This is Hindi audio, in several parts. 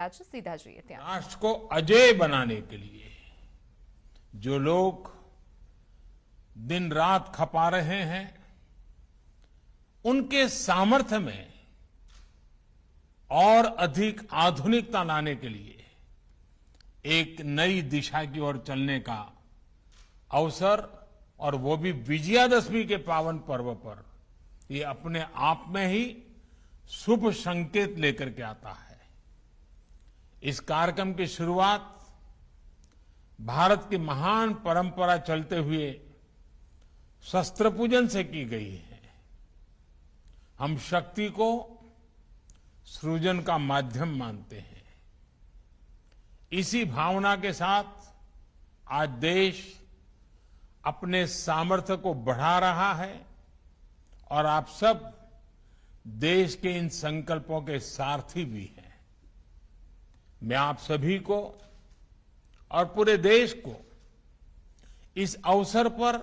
आज सीधा જોઈએ ત્યાં राष्ट्र को अजेय बनाने के लिए जो लोग दिन रात खपा रहे हैं, उनके सामर्थ्य में और अधिक आधुनिकता लाने के लिए एक नई दिशा की ओर चलने का अवसर, और वो भी विजयादशमी के पावन पर्व पर, ये अपने आप में ही शुभ संकेत लेकर के आता है। इस कार्यक्रम की शुरुआत भारत की महान परंपरा चलते हुए शस्त्र पूजन से की गई है। हम शक्ति को सृजन का माध्यम मानते हैं। इसी भावना के साथ आज देश अपने सामर्थ्य को बढ़ा रहा है और आप सब देश के इन संकल्पों के सारथी भी हैं। मैं आप सभी को और पूरे देश को इस अवसर पर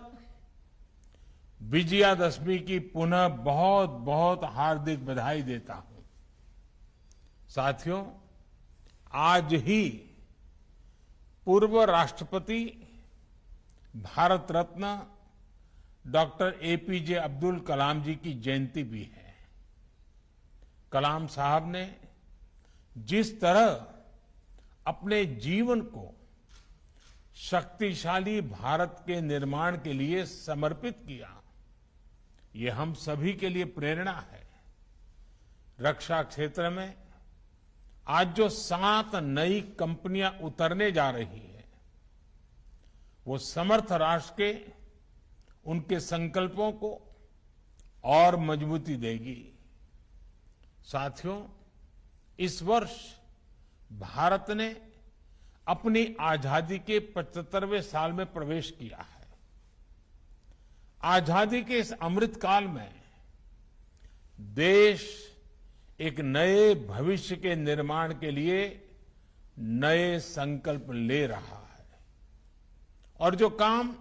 विजयादशमी की पुनः बहुत बहुत हार्दिक बधाई देता हूं। साथियों, आज ही पूर्व राष्ट्रपति भारत रत्न डॉक्टर एपीजे अब्दुल कलाम जी की जयंती भी है। कलाम साहब ने जिस तरह अपने जीवन को शक्तिशाली भारत के निर्माण के लिए समर्पित किया, ये हम सभी के लिए प्रेरणा है। रक्षा क्षेत्र में आज जो 7 नई कंपनियां उतरने जा रही है, वो समर्थ राष्ट्र के उनके संकल्पों को और मजबूती देगी। साथियों, इस वर्ष भारत ने अपनी आजादी के 75वें साल में प्रवेश किया है। आजादी के इस अमृत काल में देश एक नए भविष्य के निर्माण के लिए नए संकल्प ले रहा है, और जो काम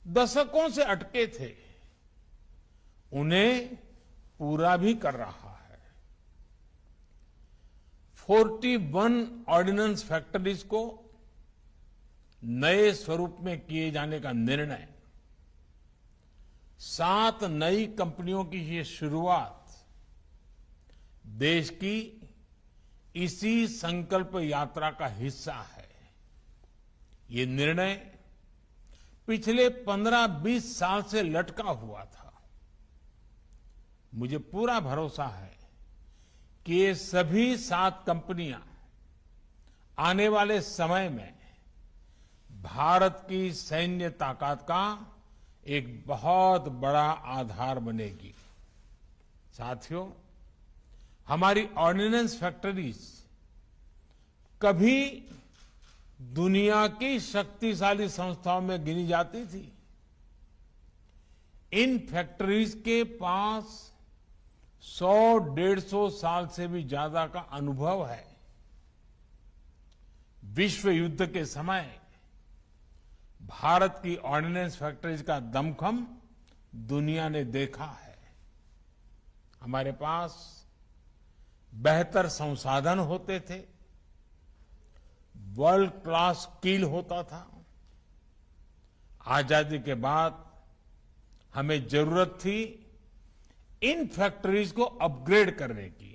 दशकों से अटके थे, उन्हें पूरा भी कर रहा है। 41 ऑर्डिनेंस फैक्ट्रीज को नए स्वरूप में किए जाने का निर्णय, 7 नई कंपनियों की ये शुरुआत देश की इसी संकल्प यात्रा का हिस्सा है। ये निर्णय पिछले 15-20 साल से लटका हुआ था। मुझे पूरा भरोसा है कि ये सभी 7 कंपनियां आने वाले समय में भारत की सैन्य ताकत का एक बहुत बड़ा आधार बनेगी। साथियों, हमारी ऑर्डिनेंस फैक्ट्रीज कभी दुनिया की शक्तिशाली संस्थाओं में गिनी जाती थी। इन फैक्ट्रीज के पास 100-150 साल से भी ज्यादा का अनुभव है। विश्व युद्ध के समय भारत की ऑर्डिनेंस फैक्ट्रीज का दमखम दुनिया ने देखा है। हमारे पास बेहतर संसाधन होते थे, वर्ल्ड क्लास स्किल होता था। आजादी के बाद हमें जरूरत थी इन फैक्ट्रीज को अपग्रेड करने की,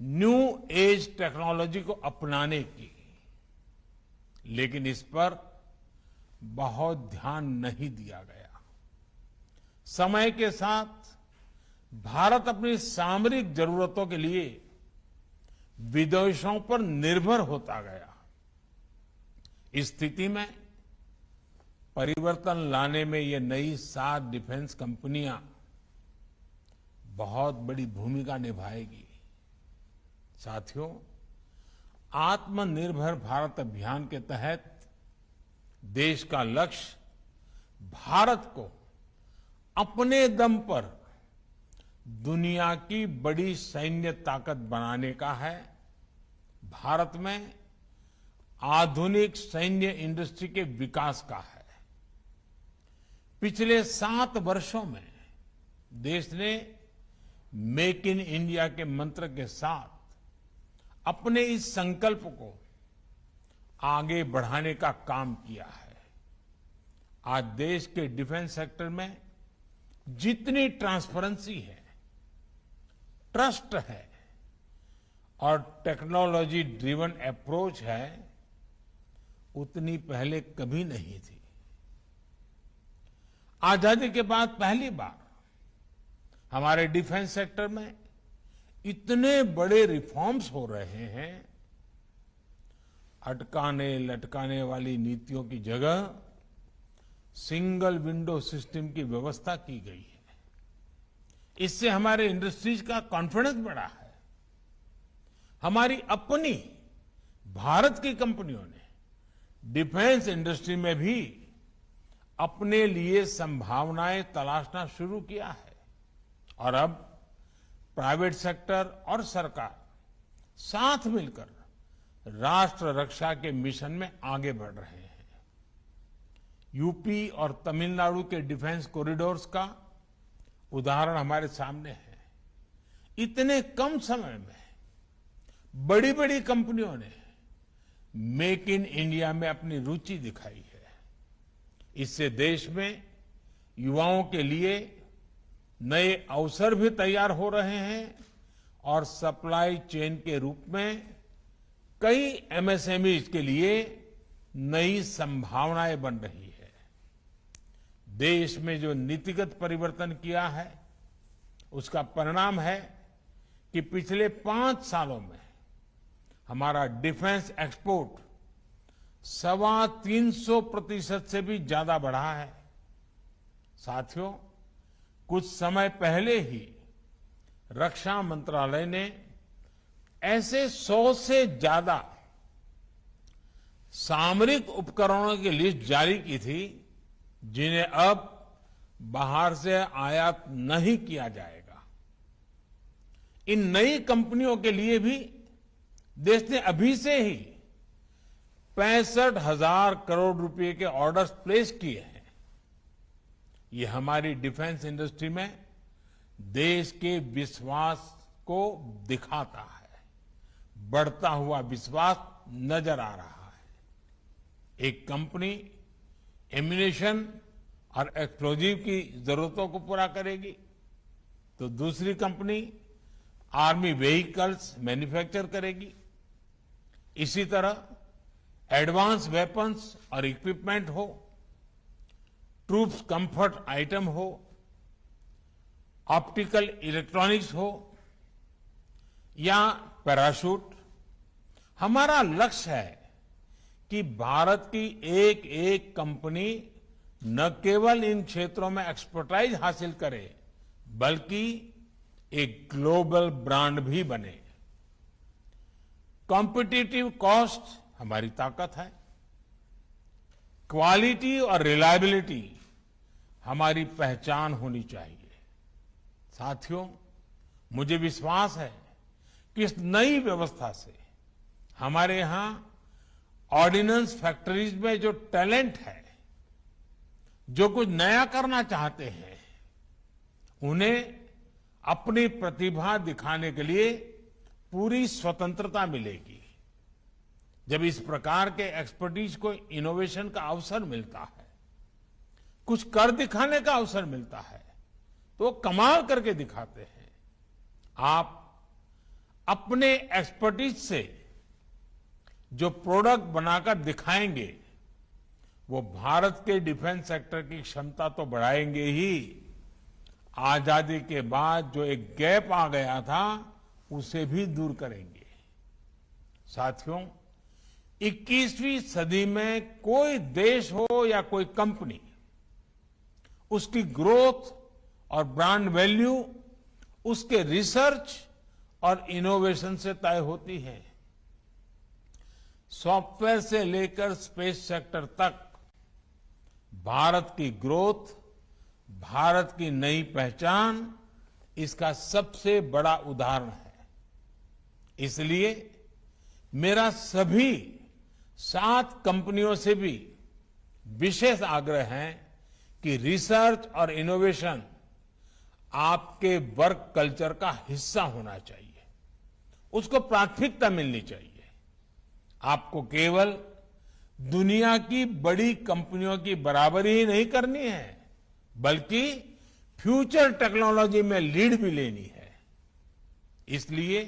न्यू एज टेक्नोलॉजी को अपनाने की, लेकिन इस पर बहुत ध्यान नहीं दिया गया। समय के साथ भारत अपनी सामरिक जरूरतों के लिए विदेशों पर निर्भर होता गया। इस स्थिति में परिवर्तन लाने में ये नई 7 डिफेंस कंपनियां बहुत बड़ी भूमिका निभाएगी। साथियों, आत्मनिर्भर भारत अभियान के तहत देश का लक्ष्य भारत को अपने दम पर दुनिया की बड़ी सैन्य ताकत बनाने का है। भारत में आधुनिक सैन्य इंडस्ट्री के विकास का है। पिछले 7 वर्षों में देश ने मेक इन इंडिया के मंत्र के साथ अपने इस संकल्प को आगे बढ़ाने का काम किया है। आज देश के डिफेंस सेक्टर में जितनी ट्रांसपेरेंसी है, ट्रस्ट है और टेक्नोलॉजी ड्रिवन अप्रोच है, उतनी पहले कभी नहीं थी। आजादी के बाद पहली बार हमारे डिफेंस सेक्टर में इतने बड़े रिफॉर्म्स हो रहे हैं। अटकाने लटकाने वाली नीतियों की जगह सिंगल विंडो सिस्टम की व्यवस्था की गई है। इससे हमारे इंडस्ट्रीज का कॉन्फिडेंस बढ़ा है। हमारी अपनी भारत की कंपनियों ने डिफेंस इंडस्ट्री में भी अपने लिए संभावनाएं तलाशना शुरू किया है और अब प्राइवेट सेक्टर और सरकार साथ मिलकर राष्ट्र रक्षा के मिशन में आगे बढ़ रहे हैं। यूपी और तमिलनाडु के डिफेंस कॉरिडोर्स का उदाहरण हमारे सामने है। इतने कम समय में बड़ी बड़ी कंपनियों ने मेक इन इंडिया में अपनी रुचि दिखाई है। इससे देश में युवाओं के लिए नए अवसर भी तैयार हो रहे हैं और सप्लाई चेन के रूप में कई एमएसएमईज के लिए नई संभावनाएं बन रही है। देश में जो नीतिगत परिवर्तन किया है, उसका परिणाम है कि पिछले 5 सालों में हमारा डिफेंस एक्सपोर्ट 325% से भी ज्यादा बढ़ा है। साथियों, कुछ समय पहले ही रक्षा मंत्रालय ने ऐसे 100 से ज्यादा सामरिक उपकरणों की लिस्ट जारी की थी जिन्हें अब बाहर से आयात नहीं किया जाएगा। इन नई कंपनियों के लिए भी देश ने अभी से ही 65,000 करोड़ रुपए के ऑर्डर्स प्लेस किए हैं। ये हमारी डिफेंस इंडस्ट्री में देश के विश्वास को दिखाता है। बढ़ता हुआ विश्वास नजर आ रहा है। एक कंपनी एम्यूनेशन और एक्सप्लोजिव की जरूरतों को पूरा करेगी तो दूसरी कंपनी आर्मी व्हीकल्स मैन्युफैक्चर करेगी। इसी तरह एडवांस वेपन्स और इक्विपमेंट हो, ट्रूप्स कंफर्ट आइटम हो, ऑप्टिकल इलेक्ट्रॉनिक्स हो या पैराशूट, हमारा लक्ष्य है कि भारत की एक एक कंपनी न केवल इन क्षेत्रों में एक्सपर्टाइज हासिल करे बल्कि एक ग्लोबल ब्रांड भी बने। कॉम्पिटिटिव कॉस्ट हमारी ताकत है। क्वालिटी और रिलायबिलिटी हमारी पहचान होनी चाहिए। साथियों, मुझे विश्वास है कि इस नई व्यवस्था से हमारे यहां ऑर्डिनेंस फैक्ट्रीज में जो टैलेंट है, जो कुछ नया करना चाहते हैं, उन्हें अपनी प्रतिभा दिखाने के लिए पूरी स्वतंत्रता मिलेगी। जब इस प्रकार के एक्सपर्टीज को इनोवेशन का अवसर मिलता है, कुछ कर दिखाने का अवसर मिलता है, तो वो कमाल करके दिखाते हैं। आप अपने एक्सपर्टीज से जो प्रोडक्ट बनाकर दिखाएंगे वो भारत के डिफेंस सेक्टर की क्षमता तो बढ़ाएंगे ही, आजादी के बाद जो एक गैप आ गया था उसे भी दूर करेंगे। साथियों, 21वीं सदी में कोई देश हो या कोई कंपनी, उसकी ग्रोथ और ब्रांड वैल्यू उसके रिसर्च और इनोवेशन से तय होती है। सॉफ्टवेयर से लेकर स्पेस सेक्टर तक भारत की ग्रोथ, भारत की नई पहचान इसका सबसे बड़ा उदाहरण है। इसलिए मेरा सभी 7 कंपनियों से भी विशेष आग्रह है कि रिसर्च और इनोवेशन आपके वर्क कल्चर का हिस्सा होना चाहिए। उसको प्राथमिकता मिलनी चाहिए। आपको केवल दुनिया की बड़ी कंपनियों की बराबरी ही नहीं करनी है, बल्कि फ्यूचर टेक्नोलॉजी में लीड भी लेनी है। इसलिए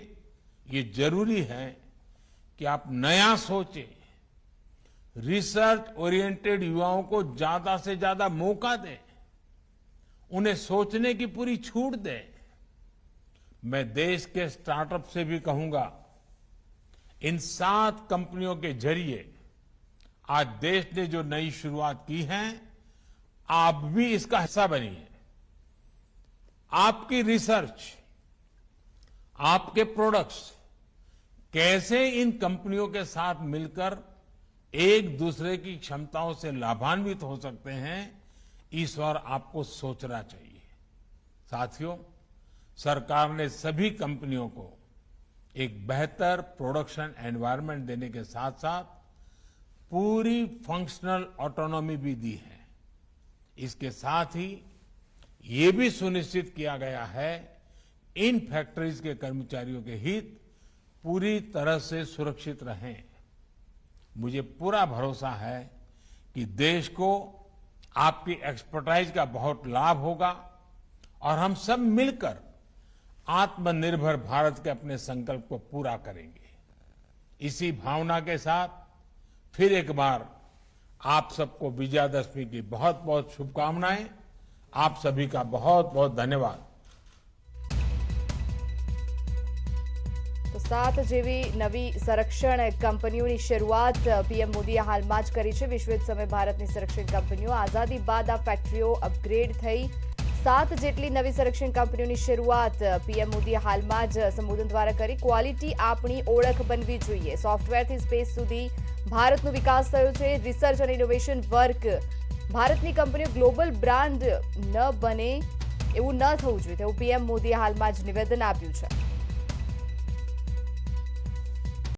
ये जरूरी है कि आप नया सोचें, रिसर्च ओरिएंटेड युवाओं को ज्यादा से ज्यादा मौका दें, उन्हें सोचने की पूरी छूट दें। मैं देश के स्टार्टअप से भी कहूंगा, इन 7 कंपनियों के जरिए आज देश ने जो नई शुरुआत की है, आप भी इसका हिस्सा बनिए। आपकी रिसर्च, आपके प्रोडक्ट्स कैसे इन कंपनियों के साथ मिलकर एक दूसरे की क्षमताओं से लाभान्वित हो सकते हैं, इस ओर आपको सोचना चाहिए। साथियों, सरकार ने सभी कंपनियों को एक बेहतर प्रोडक्शन एनवायरनमेंट देने के साथ साथ पूरी फंक्शनल ऑटोनॉमी भी दी है। इसके साथ ही ये भी सुनिश्चित किया गया है, इन फैक्ट्रीज के कर्मचारियों के हित पूरी तरह से सुरक्षित रहें। मुझे पूरा भरोसा है कि देश को आपकी एक्सपर्टाइज का बहुत लाभ होगा और हम सब मिलकर आत्मनिर्भर भारत के अपने संकल्प को पूरा करेंगे। इसी भावना के साथ फिर एक बार आप सबको विजयादशमी की बहुत बहुत शुभकामनाएं। आप सभी का बहुत बहुत धन्यवाद। તો 7 જેવી નવી સંરક્ષણ કંપનીઓની શરૂઆત પીએમ મોદીએ હાલમાં જ કરી છે। વિશ્વયુદ્ધ સમયે ભારતની સંરક્ષણ કંપનીઓ આઝાદી બાદ આ ફેક્ટરીઓ અપગ્રેડ થઈ 7 જેટલી નવી સંરક્ષણ કંપનીઓની શરૂઆત પીએમ મોદીએ હાલમાં જ સંબોધન દ્વારા કરી। ક્વોલિટી આપણી ઓળખ બનવી જોઈએ। સોફ્ટવેરથી સ્પેસ સુધી ભારતનો વિકાસ થયો છે। રિસર્ચ અને ઇનોવેશન વર્ક ભારતની કંપનીઓ ગ્લોબલ બ્રાન્ડ ન બને એવું ન થવું જોઈએ તેવું પીએમ મોદીએ હાલમાં જ નિવેદન આપ્યું છે।